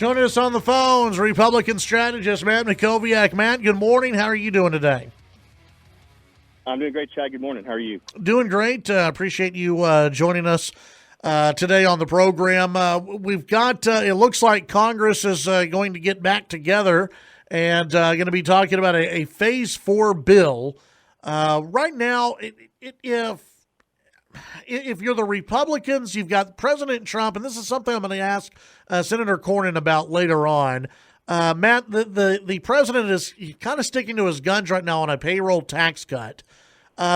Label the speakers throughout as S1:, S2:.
S1: Joining us on the phones, Republican strategist Matt Mackowiak. Matt, good morning. How are you doing today?
S2: I'm doing great, Chad. Good morning. How are you?
S1: Doing great. Appreciate you joining us today on the program. We've got, it looks like Congress is going to get back together and going to be talking about a Phase 4 bill. Right now, if you're the Republicans, you've got President Trump, and this is something I'm going to ask Senator Cornyn about later on. Matt, the president is kind of sticking to his guns right now on a payroll tax cut.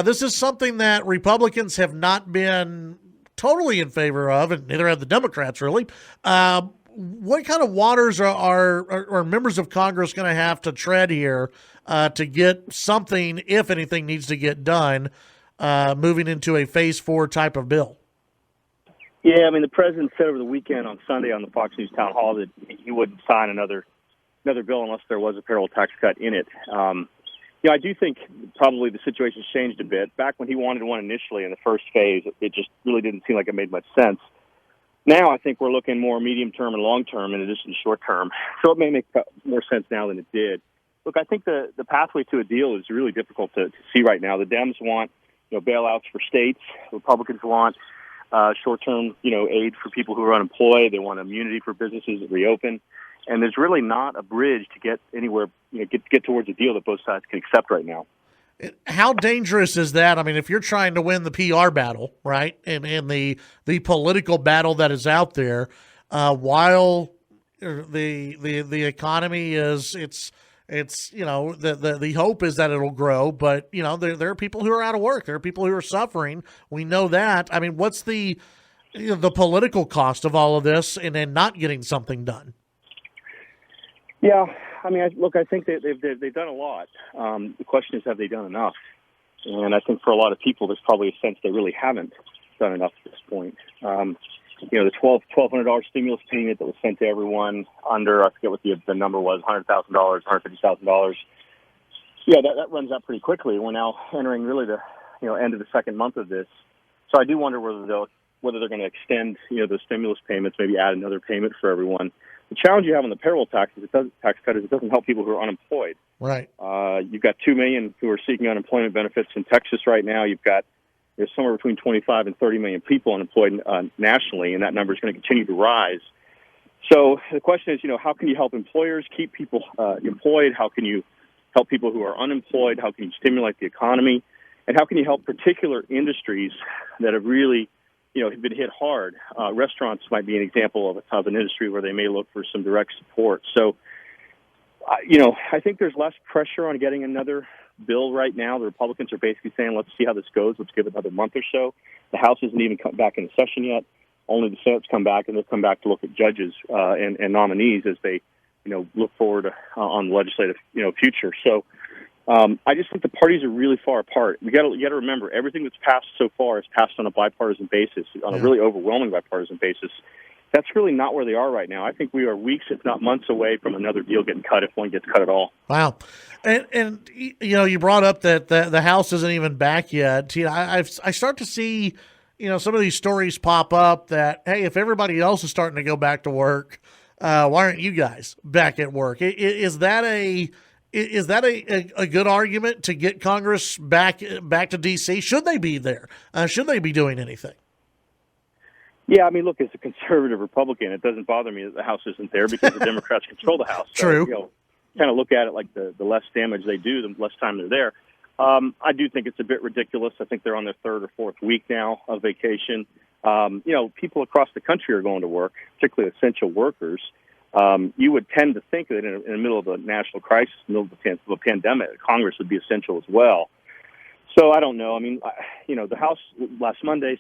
S1: This is something that Republicans have not been totally in favor of, and neither have the Democrats, really. What kind of waters are members of Congress going to have to tread here to get something, if anything, needs to get done, moving into a Phase 4 type of bill?
S2: Yeah, I mean, the president said over the weekend on Sunday on the Fox News town hall that he wouldn't sign another bill unless there was a payroll tax cut in it. I do think probably the situation's changed a bit. Back when he wanted one initially in the first phase, it just really didn't seem like it made much sense. Now I think we're looking more medium term and long term in addition to short term. So it may make more sense now than it did. Look, I think the pathway to a deal is really difficult to see right now. The Dems want bailouts for states. Republicans want short-term aid for people who are unemployed. They want immunity for businesses that reopen. And there's really not a bridge to get anywhere, get towards a deal that both sides can accept right now.
S1: How dangerous is that? I mean, if you're trying to win the PR battle, right, and the political battle that is out there, while the economy is the hope is that it'll grow, but there are people who are out of work. There are people who are suffering. We know that. I mean, what's the political cost of all of this and then not getting something done?
S2: Yeah, I mean, I think they've done a lot. The question is, have they done enough? And I think for a lot of people, there's probably a sense they really haven't done enough at this point. The $1,200 stimulus payment that was sent to everyone under, I forget what the number was, $100,000, $150,000. Yeah, that runs out pretty quickly. We're now entering really the end of the second month of this. So I do wonder whether they're going to extend the stimulus payments, maybe add another payment for everyone. The challenge you have on the payroll tax cut is it doesn't help people who are unemployed.
S1: Right.
S2: You've got 2 million who are seeking unemployment benefits in Texas right now. You've got somewhere between 25 and 30 million people unemployed nationally, and that number is going to continue to rise. So the question is, how can you help employers keep people employed? How can you help people who are unemployed? How can you stimulate the economy? And how can you help particular industries that have really have been hit hard? Restaurants might be an example of an industry where they may look for some direct support. So, I think there's less pressure on getting another bill right now. The Republicans are basically saying, let's see how this goes. Let's give it another month or so. The House isn't even come back into session yet. Only the Senate's come back, and they'll come back to look at judges and nominees as they, look forward on the legislative, future. So I just think the parties are really far apart. You got to remember, everything that's passed so far is passed on a bipartisan basis, on a really overwhelming bipartisan basis. That's really not where they are right now. I think we are weeks, if not months, away from another deal getting cut, if one gets cut at all.
S1: Wow. And you brought up that the House isn't even back yet. I start to see, some of these stories pop up that, hey, if everybody else is starting to go back to work, why aren't you guys back at work? Is that a good argument to get Congress back to D.C.? Should they be there? Should they be doing anything?
S2: Yeah, I mean, look, as a conservative Republican, it doesn't bother me that the House isn't there because the Democrats control the House. So,
S1: True.
S2: Kind of look at it like the less damage they do, the less time they're there. I do think it's a bit ridiculous. I think they're on their third or fourth week now of vacation. People across the country are going to work, particularly essential workers. You would tend to think that in the middle of a national crisis, in the middle of a pandemic, Congress would be essential as well. So I don't know. I mean, the House last Monday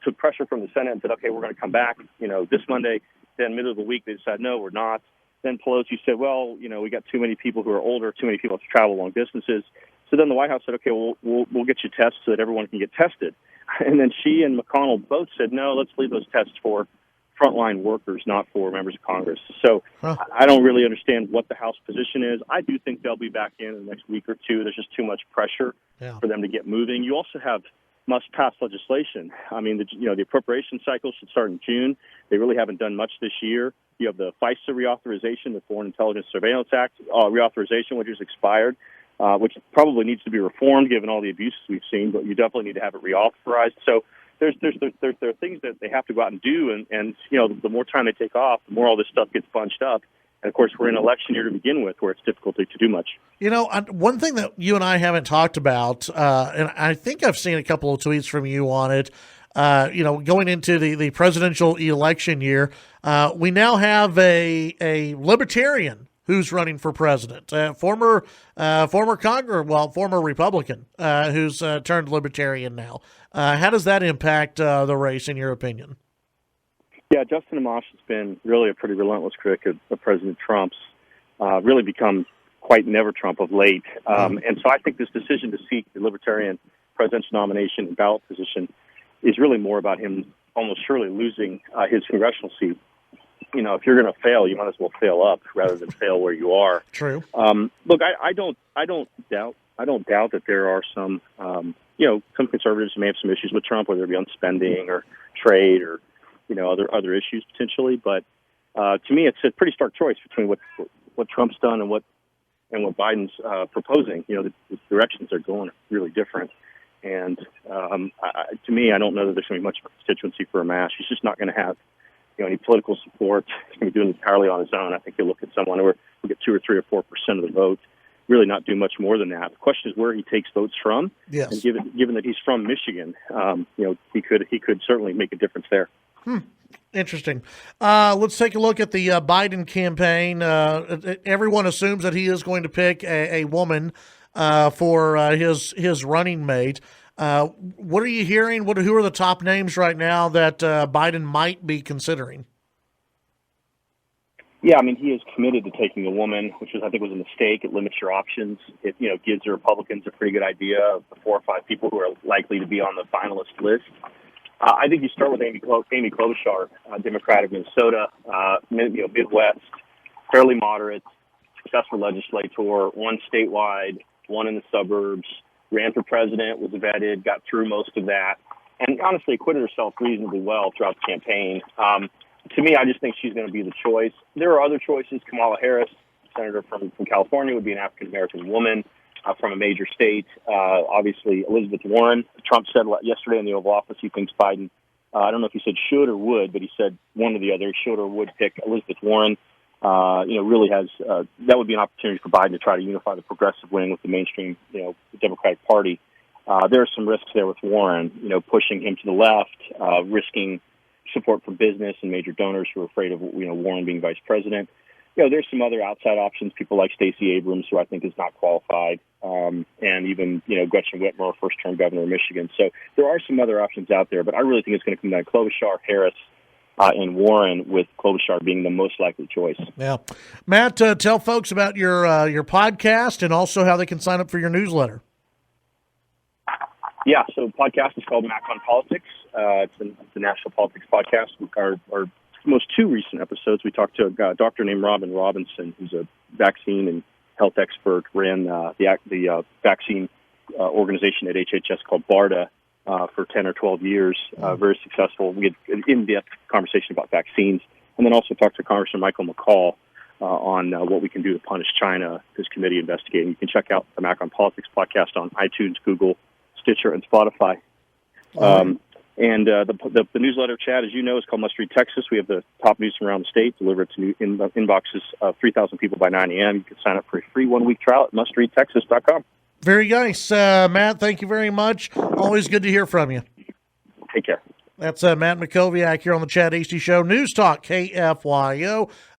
S2: took pressure from the Senate and said, okay, we're going to come back, this Monday. Then middle of the week, they decided, no, we're not. Then Pelosi said, well, we got too many people who are older, too many people have to travel long distances. So then the White House said, okay, we'll get you tests so that everyone can get tested. And then she and McConnell both said, no, let's leave those tests for frontline workers, not for members of Congress. So I don't really understand what the House position is. I do think they'll be back in the next week or two. There's just too much pressure for them to get moving. You also have must-pass legislation. I mean, the appropriation cycle should start in June. They really haven't done much this year. You have the FISA reauthorization, the Foreign Intelligence Surveillance Act reauthorization, which is expired, which probably needs to be reformed given all the abuses we've seen, but you definitely need to have it reauthorized. So there are things that they have to go out and do, and the more time they take off, the more all this stuff gets bunched up. And, of course, we're in an election year to begin with where it's difficult to do much.
S1: One thing that you and I haven't talked about, and I think I've seen a couple of tweets from you on it, going into the presidential election year, we now have a libertarian who's running for president, former Republican who's turned libertarian now. How does that impact the race, in your opinion?
S2: Yeah, Justin Amash has been really a pretty relentless critic of President Trump's, really become quite never Trump of late. And so I think this decision to seek the Libertarian presidential nomination and ballot position is really more about him almost surely losing his congressional seat. If you're going to fail, you might as well fail up rather than fail where you are.
S1: True.
S2: Look, I don't doubt that there are some conservatives who may have some issues with Trump, whether it be on spending or trade or other issues potentially. But to me, it's a pretty stark choice between what Trump's done and what Biden's proposing. The directions they're going are really different. And to me, I don't know that there's going to be much of a constituency for Amash. He's just not going to have any political support. He's going to be doing it entirely on his own. I think you'll look at someone who will get 2 or 3 or 4% of the vote. Really not do much more than that. The question is where he takes votes from.
S1: Yes.
S2: And given that he's from Michigan, he could certainly make a difference there.
S1: Interesting. Let's take a look at the Biden campaign. Everyone assumes that he is going to pick a woman for his running mate. What are you hearing? Who are the top names right now that Biden might be considering?
S2: Yeah, he is committed to taking a woman, which I think was a mistake. It limits your options. It gives the Republicans a pretty good idea of the 4 or 5 people who are likely to be on the finalist list. I think you start with Amy Klobuchar, Democrat of Minnesota, Midwest, fairly moderate, successful legislator, one statewide, one in the suburbs, ran for president, was vetted, got through most of that, and honestly acquitted herself reasonably well throughout the campaign. To me, I just think she's going to be the choice. There are other choices. Kamala Harris, senator from California, would be an African-American woman from a major state. Obviously, Elizabeth Warren. Trump said yesterday in the Oval Office he thinks Biden, I don't know if he said should or would, but he said one or the other, should or would pick Elizabeth Warren. Really has that would be an opportunity for Biden to try to unify the progressive wing with the mainstream, Democratic Party. There are some risks there with Warren, pushing him to the left, risking support from business and major donors who are afraid of Warren being vice president. There's some other outside options, people like Stacey Abrams, who I think is not qualified, and even Gretchen Whitmer, first-term governor of Michigan. So there are some other options out there, but I really think it's going to come down to Klobuchar, Harris, and Warren, with Klobuchar being the most likely choice.
S1: Yeah, Matt, tell folks about your podcast and also how they can sign up for your newsletter.
S2: Yeah, so the podcast is called Mack on Politics. It's a national politics podcast. Our most 2 recent episodes, we talked to a doctor named Robin Robinson, who's a vaccine and health expert, ran the vaccine organization at HHS called BARDA for 10 or 12 years, very successful. We had an in-depth conversation about vaccines, and then also talked to Congressman Michael McCall on what we can do to punish China, his committee investigating. You can check out the Mack on Politics podcast on iTunes, Google, Stitcher, and Spotify. And the newsletter, Chad, as you know, is called Must Read Texas. We have the top news from around the state delivered to inboxes of 3,000 people by 9 a.m. You can sign up for a free 1-week trial at mustreadtexas.com.
S1: Very nice. Matt, thank you very much. Always good to hear from you.
S2: Take care.
S1: That's Matt Mackowiak here on the Chad Hasty Show. News Talk, KFYO.